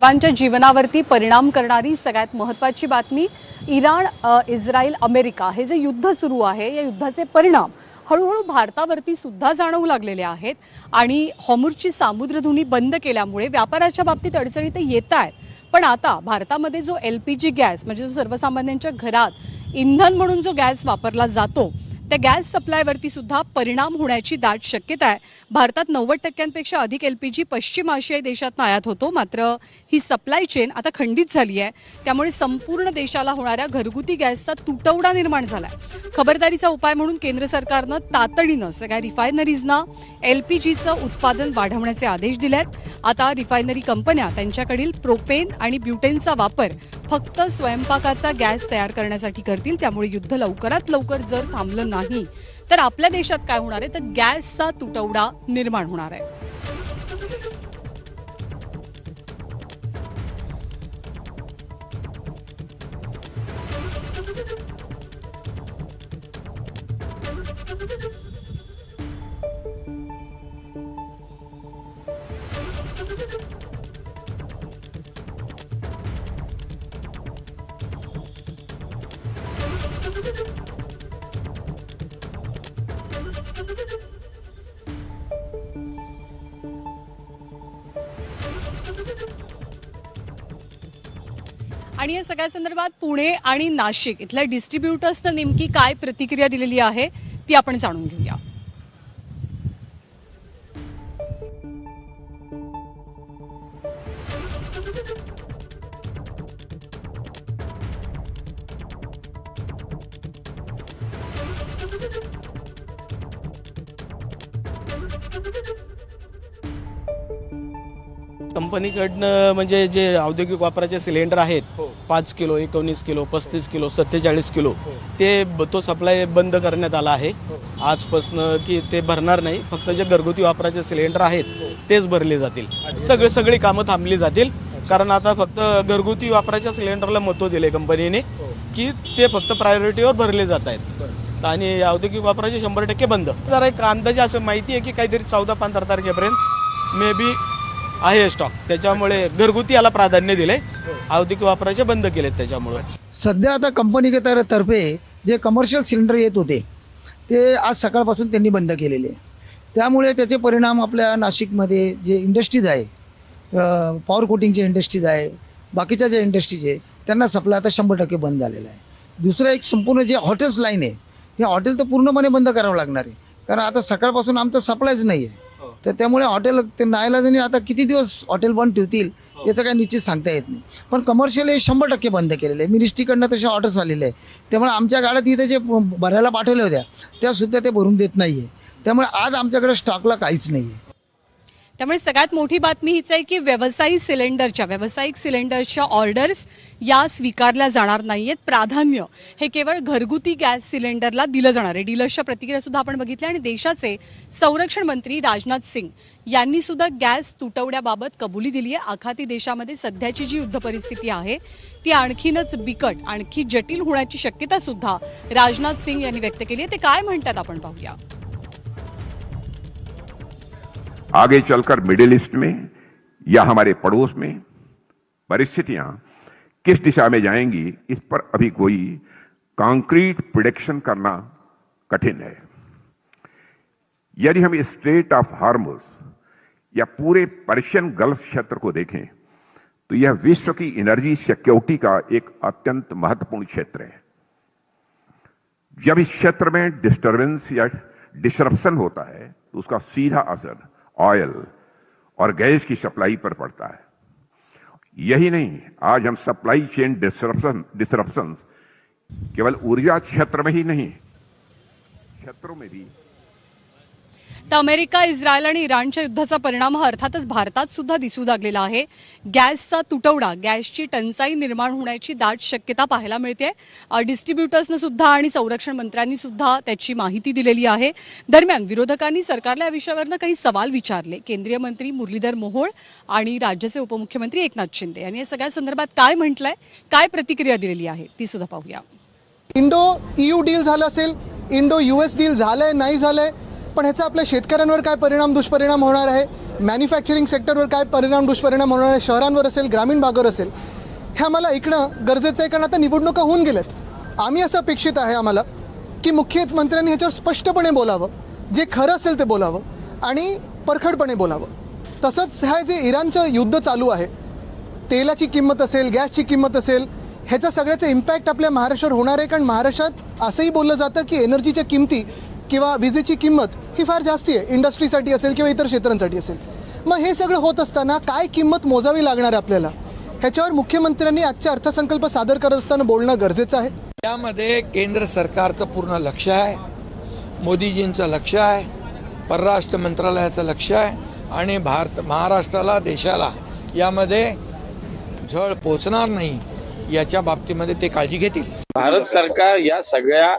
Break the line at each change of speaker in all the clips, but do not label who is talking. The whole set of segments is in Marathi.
सर्वांच्या जीवनावरती परिणाम करणारी सगळ्यात महत्त्वाची बातमी इराण, इस्रायल, अमेरिका हे जे युद्ध सुरू आहे या युद्धाचे परिणाम हळूहळू भारतावरती सुद्धा जाणवू लागलेले आहेत आणि हॉर्मुझची सामुद्रधुनी बंद केल्यामुळे व्यापाराच्या बाबतीत अडचणी तर येत आहेत. पण आता भारतामध्ये जो LPG गॅस म्हणजे जो सर्वसामान्यांच्या घरात इंधन म्हणून जो गॅस वापरला जातो त्या गॅस सप्लायवरती सुद्धा परिणाम होण्याची दाट शक्यता आहे. भारतात 90% अधिक LPG पश्चिम आशियाई देशातून आयात होतो, मात्र ही सप्लाय चेन आता खंडित झाली आहे. त्यामुळे संपूर्ण देशाला होणाऱ्या घरगुती गॅसचा तुटवडा निर्माण झालाय. खबरदारीचा उपाय म्हणून केंद्र सरकारनं तातडीनं सगळ्या रिफायनरीजना LPGचं उत्पादन वाढवण्याचे आदेश दिलेत. आता रिफायनरी कंपन्या त्यांच्याकडील प्रोपेन आणि ब्युटेनचा वापर फक्त स्वयंपाकाचा गॅस तयार करण्यासाठी करतील. त्यामुळे युद्ध लवकरात लवकर जर थांबलं नाही तर आपल्या देशात काय होणार आहे तर गॅसचा तुटवडा निर्माण होणार आहे. आणि या सगळ्या संदर्भात पुणे आणि नाशिक इथल्या डिस्ट्रीब्युटर्सनं नेमकी काय प्रतिक्रिया दिलेली आहे ती आपण जाणून घेऊया.
कंपनीकडनं म्हणजे जे औद्योगिक वापराचे सिलेंडर आहेत 5 किलो, 19 किलो, 35 किलो, 47 किलो तो सप्लाय बंद करण्यात आला आहे आजपासनं, की ते भरणार नाही. फक्त जे घरगुती वापराचे सिलेंडर आहेत तेच भरले जातील. सगळी कामं थांबली जातील, कारण आता फक्त घरगुती वापराच्या सिलेंडरला महत्त्व दिले कंपनीने, की ते फक्त प्रायोरिटीवर भरले जात आहेत आणि औद्योगिक वापराचे 100% बंद. जरा एक अंदाजे असं माहिती आहे की काहीतरी 14-15 तारखेपर्यंत मे बी आहे स्टॉक. त्याच्यामुळे घरगुती याला प्राधान्य दिले, औद्योगिक वापराचे बंद केलेत. त्याच्यामुळे
सध्या आता कंपनी तर्फे जे कमर्शियल सिलेंडर येत होते ते आज सकाळपासून त्यांनी बंद केलेले. त्यामुळे त्याचे परिणाम आपल्या नाशिकमध्ये जे इंडस्ट्रीज आहे, पॉवर कोटिंगचे इंडस्ट्रीज आहे, बाकीच्या ज्या इंडस्ट्रीज आहे त्यांना सप्लाय आता 100% बंद झालेला आहे. दुसरं एक संपूर्ण जे हॉटेल्स लाईन आहे हे हॉटेल तर पूर्णपणे बंद करावं लागणार आहे, कारण आता सकाळपासून आमचं सप्लायच नाही आहे. तर त्यामुळे हॉटेल ते नाईलाजाने आता किती दिवस हॉटेल बंद ठेवतील याचं काही निश्चित सांगता येत नाही. पण कमर्शियल हे 100% बंद केलेलं आहे. मिनिस्ट्रीकडनं तसे ऑर्डर्स आलेले आहे. त्यामुळे आमच्या गाड्यात इथे जे भरायला पाठवल्या होत्या त्या सुद्धा ते भरून देत नाहीये. त्यामुळे आज आमच्याकडे स्टॉकला काहीच नाहीये.
त्यामुळे सगळ्यात मोठी बातमी हीच आहे की व्यावसायिक सिलेंडरच्या ऑर्डर्स या स्वीकारल्या जाणार नाहीयेत. प्राधान्य हे केवळ घरगुती गॅस सिलेंडरला दिलं जाणार आहे. डीलर्सच्या प्रतिक्रिया सुद्धा आपण बघितल्या आणि देशाचे संरक्षण मंत्री राजनाथ सिंग यांनी सुद्धा गॅस तुटवड्याबाबत कबुली दिली आहे. आखाती देशामध्ये सध्याची जी युद्ध परिस्थिती आहे ती आणखीनच बिकट, आणखी जटिल होण्याची शक्यता सुद्धा राजनाथ सिंग यांनी व्यक्त केली आहे. ते काय म्हणतात आपण पाहूया.
आगे चलकर मिडिल ईस्ट में या हमारे पड़ोस में परिस्थितियां किस दिशा में जाएंगी, इस पर अभी कोई कॉन्क्रीट प्रेडिक्शन करना कठिन है. यदि हम स्ट्रेट ऑफ हार्मुज या पूरे पर्शियन गल्फ क्षेत्र को देखें तो यह विश्व की एनर्जी सिक्योरिटी का एक अत्यंत महत्वपूर्ण क्षेत्र है. जब इस क्षेत्र में डिस्टर्बेंस या डिसरप्शन होता है तो उसका सीधा असर ऑयल और गैस की सप्लाई पर पड़ता है. यही नहीं, आज हम सप्लाई चेन डिसरप्शन केवल ऊर्जा क्षेत्र में ही नहीं, क्षेत्रों में भी.
तर अमेरिका, इस्रायल आणि इराणच्या युद्धाचा परिणाम हा अर्थातच भारतात सुद्धा दिसू लागलेला आहे. गॅसचा तुटवडा, गॅसची टंचाई निर्माण होण्याची दाट शक्यता पाहायला मिळते. डिस्ट्रीब्युटर्सनं सुद्धा आणि संरक्षण मंत्र्यांनी सुद्धा त्याची माहिती दिलेली आहे. दरम्यान विरोधकांनी सरकारला या विषयावरनं काही सवाल विचारले. केंद्रीय मंत्री मुरलीधर मोहोळ आणि राज्याचे उपमुख्यमंत्री एकनाथ शिंदे यांनी या सगळ्या संदर्भात काय म्हटलंय, काय प्रतिक्रिया दिलेली आहे ती सुद्धा पाहूया.
इंडो EU डील झालं असेल, इंडो US डील झालंय नाही झालंय पण ह्याचा आपल्या शेतकऱ्यांवर काय परिणाम दुष्परिणाम होणार आहे, मॅन्युफॅक्चरिंग सेक्टरवर काय परिणाम दुष्परिणाम होणार आहे, शहरांवर असेल ग्रामीण भागावर असेल, हे आम्हाला ऐकणं गरजेचं आहे. कारण आता निवडणुका होऊन गेल्यात. आम्ही असं अपेक्षित आहे आम्हाला की मुख्यमंत्र्यांनी ह्याच्यावर स्पष्टपणे बोलावं, जे खरं असेल ते बोलावं आणि परखडपणे बोलावं. तसंच हे जे इराणचं युद्ध चालू आहे, तेलाची किंमत असेल, गॅसची किंमत असेल, ह्याचा सगळ्याचा इम्पॅक्ट आपल्या महाराष्ट्रावर होणार आहे. कारण महाराष्ट्रात असंही बोललं जातं की एनर्जीच्या किमती किंवा विजेची किंमत ही फार जास्ती आहे, इंडस्ट्रीसाठी असेल किंवा इतर क्षेत्रांसाठी असेल. मग हे सगळं होत असताना काय किंमत मोजावी लागणार आहे आपल्याला, ह्याच्यावर मुख्यमंत्र्यांनी आजच्या अर्थसंकल्प सादर करत असताना बोलणं गरजेचं आहे.
यामध्ये केंद्र सरकारचं पूर्ण लक्ष आहे, मोदीजींचं लक्ष आहे, परराष्ट्र मंत्रालयाचं लक्ष आहे आणि महाराष्ट्राला देशाला यामध्ये झळ पोचणार नाही याच्या बाबतीमध्ये ते काळजी घेतील.
भारत सरकार या सगळ्या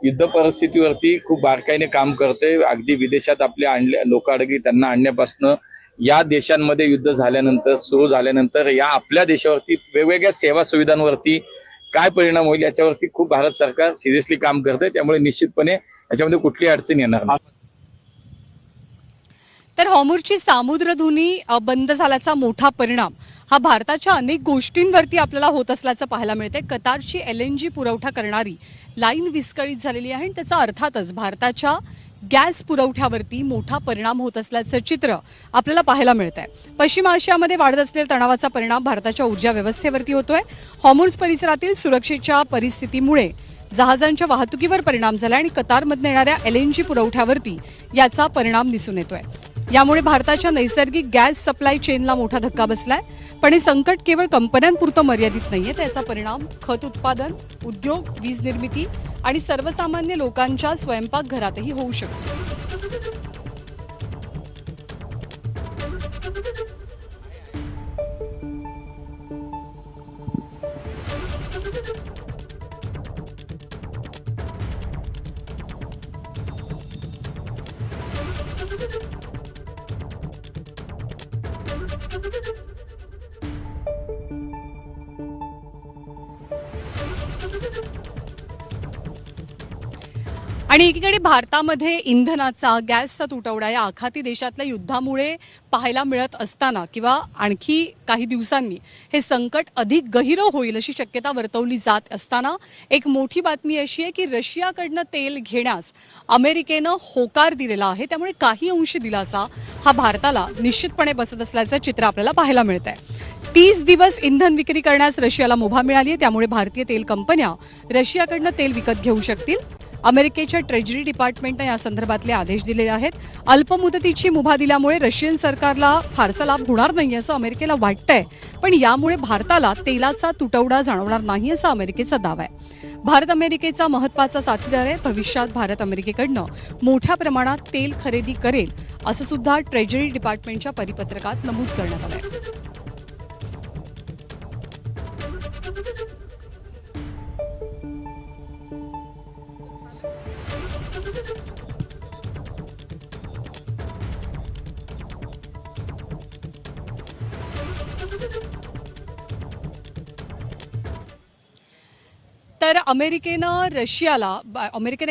युद्ध परिस्थितीवरती खूप बारकाईने काम करते. अगदी विदेशात आपले लोक अडकली त्यांना आणण्यापासून या देशांमध्ये युद्ध झाल्यानंतर सुरू झाल्यानंतर या आपल्या देशावरती वेगवेगळ्या सेवा सुविधांवरती काय परिणाम होईल याच्यावरती खूप भारत सरकार सिरियसली काम करते. त्यामुळे निश्चितपणे याच्यामध्ये कुठली अडचण येणार नाही.
तर हॉर्मुझची सामुद्रधुनी बंद झाल्याचा मोठा परिणाम हा भारताच्या अनेक गोष्टींवरती आपल्याला होत असल्याचं पाहायला मिळते. कतारची LNG पुरवठा करणारी लाईन विस्कळीत झालेली आहे आणि त्याचा अर्थातच भारताच्या गॅस पुरवठ्यावरती मोठा परिणाम होत असल्याचं चित्र आपल्याला पाहायला मिळत आहे. पश्चिम आशियामध्ये वाढत असलेल्या तणावाचा परिणाम भारताच्या ऊर्जा व्यवस्थेवरती होतोय. हॉर्मुझ परिसरातील सुरक्षेच्या परिस्थितीमुळे जहाजांच्या वाहतुकीवर परिणाम झाला आणि कतारमधून येणाऱ्या LNG पुरवठ्यावरती याचा परिणाम दिसून येतोय. यामुळे भारताच्या नैसर्गिक गॅस सप्लाय चेनला मोठा धक्का बसलाय. पण हे संकट केवळ कंपन्यांपुरतं मर्यादित नाहीये. त्याचा परिणाम खत उत्पादन, उद्योग, वीज निर्मिती आणि सर्वसामान्य लोकांच्या स्वयंपाकघरातही होऊ शकतो. आणि एकीकडे भारतामध्ये इंधनाचा, गॅसचा तुटवडा या आखाती देशातल्या युद्धामुळे पाहायला मिळत असताना किंवा आणखी काही दिवसांनी हे संकट अधिक गहिरं होईल अशी शक्यता वर्तवली जात असताना एक मोठी बातमी अशी आहे की रशियाकडनं तेल घेण्यास अमेरिकेनं होकार दिलेला आहे. त्यामुळे काही अंशी दिलासा हा भारताला निश्चितपणे बसत असल्याचं चित्र आपल्याला पाहायला मिळत आहे. 30 दिवस इंधन विक्री करण्यास रशियाला मुभा मिळाली आहे. त्यामुळे भारतीय तेल कंपन्या रशियाकडनं तेल विकत घेऊ शकतील. अमेरिकेच्या ट्रेजरी डिपार्टमेंटने या संदर्भातले आदेश दिलेले आहेत. अल्पमुदतीची मुभा दिल्यामुळे रशियन सरकारला फारसा लाभ होणार नाही असं अमेरिकेला वाटतंय. पण यामुळे भारताला तेलाचा तुटवडा जाणवणार नाही असा अमेरिकेचा दावा आहे. भारत अमेरिकेचा महत्त्वाचा साथीदार आहे. भविष्यात भारत अमेरिकेकडनं मोठ्या प्रमाणात तेल खरेदी करेल असं सुद्धा ट्रेजरी डिपार्टमेंटच्या परिपत्रकात नमूद करण्यात आलंय. तर अमेरिकेने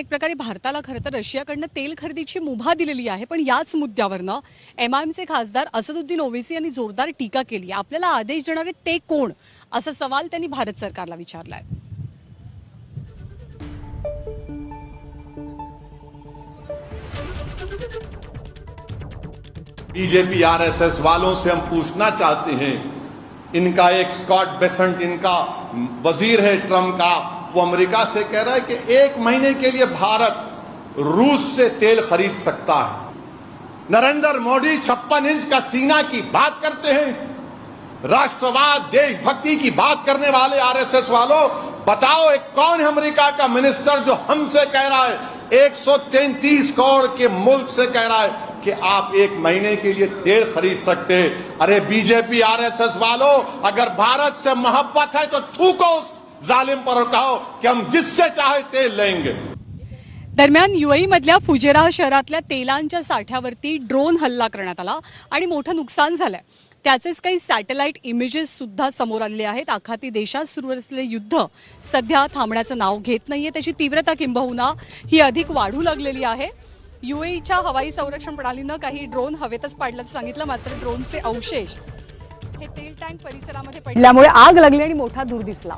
एक प्रकारे भारताला खरं तर रशियाकडनं तेल खरेदीची मुभा दिलेली आहे. पण याच मुद्द्यावरनं MIMचे खासदार असदुद्दीन ओवैसी यांनी जोरदार टीका केली. आपल्याला आदेश देणारे ते कोण असा सवाल त्यांनी भारत सरकारला विचारलाय.
बीजेपी RSS वालों से हम पूछना चाहते हैं, इनका एक स्कॉट बेसेंट इनका वजीर है ट्रम्प का, वो अमेरिका से कह रहा है कि 1 महीने के लिए भारत रूस से तेल खरीद सकता है। नरेंद्र मोदी 56 इंच का सीना की बात करते हैं, राष्ट्रवाद देशभक्ति की बात करने वाले RSS वालों, बताओ एक कौन है अमेरिका का मिनिस्टर जो हमसे कह रहा है, 133 करोड़ के मुल्क से कह रहा है कि आप 1 महीने के लिए तेल खरीद सकते हैं। अरे बीजेपी RSS वालों, अगर भारत से मोहब्बत है तो थूको उस जालिम पर और कहो कि हम जिससे चाहे तेल लेंगे।
दरम्यान UAE मधल्या फुजेरा शहरातल्या तेलांच्या साठ्यावरती ड्रोन हल्ला करण्यात आला आणि मोठं नुकसान झालंय. त्याचेच काही सॅटेलाइट इमेजेस सुद्धा समोर आलेले आहेत. आखाती देशात सुरू असलेले युद्ध सध्या थांबण्याचं नाव घेत नाहीये. त्याची तीव्रता किंबहुना ही अधिक वाढू लागलेली आहे. UAEच्या हवाई संरक्षण प्रणालीनं काही ड्रोन हवेतच पाडल्याचं सांगितलं, मात्र ड्रोनचे अवशेष हे तेल टँक परिसरामध्ये पडल्यामुळे आग लागली आणि मोठा धूर दिसला.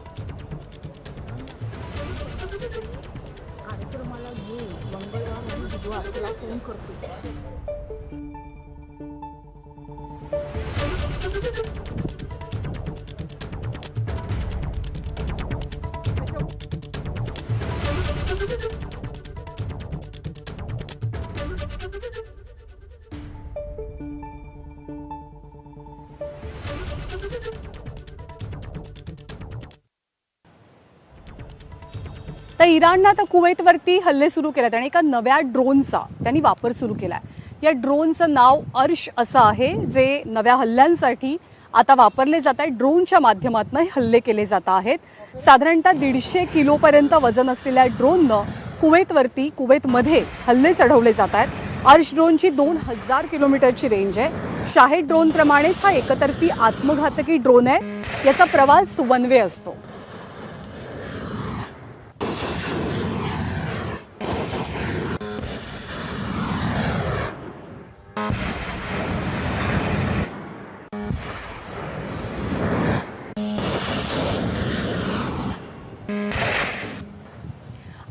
तर इराणनं आता कुवैतवरती हल्ले सुरू केलेत आणि एका नव्या ड्रोनचा त्यांनी वापर सुरू केलाय. या ड्रोनचं नाव अर्श असं आहे, जे नव्या हल्ल्यांसाठी आता वापरले जात आहे. ड्रोनच्या माध्यमातून हल्ले केले जात आहेत. साधारणतः 150 किलोपर्यंत वजन असलेल्या ड्रोननं कुवैतमध्ये हल्ले चढवले जात आहेत. अर्श ड्रोनची 2000 किलोमीटरची रेंज आहे. शाहेद ड्रोन प्रमाणेच हा एकतर्फी आत्मघातकी ड्रोन आहे. याचा प्रवास वन वे असतो.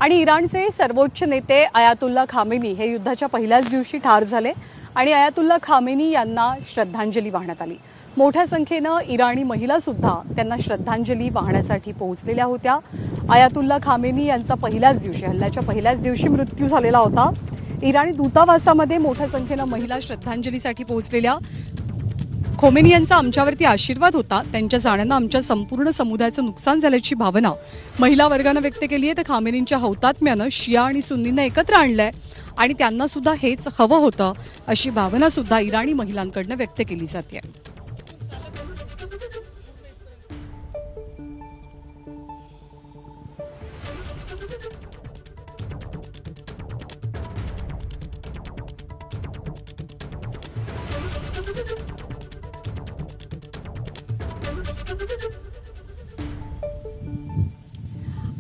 आणि इराणचे सर्वोच्च नेते अयातुल्ला खामेनी हे युद्धाच्या पहिल्याच दिवशी ठार झाले आणि अयातुल्ला खामेनी यांना श्रद्धांजली वाहण्यात आली. मोठ्या संख्येनं इराणी महिला सुद्धा त्यांना श्रद्धांजली वाहण्यासाठी पोहोचलेल्या होत्या. अयातुल्ला खामेनी यांचा हल्ल्याच्या पहिल्याच दिवशी मृत्यू झालेला होता. इराणी दूतावासामध्ये मोठ्या संख्येनं महिला श्रद्धांजलीसाठी पोहोचलेल्या. खोमेनी यांचा आमच्यावरती आशीर्वाद होता, त्यांच्या जाण्यानं आमच्या संपूर्ण समुदायाचं नुकसान झाल्याची भावना महिला वर्गानं व्यक्त केली आहे. तर खामेनींच्या हौतात्म्यानं शिया आणि सुन्नींना एकत्र आणलंय आणि त्यांना सुद्धा हेच हवं होतं अशी भावना सुद्धा इराणी महिलांकडनं व्यक्त केली जाते.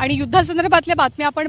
आणि युद्धासंदर्भातल्या बातम्या आपण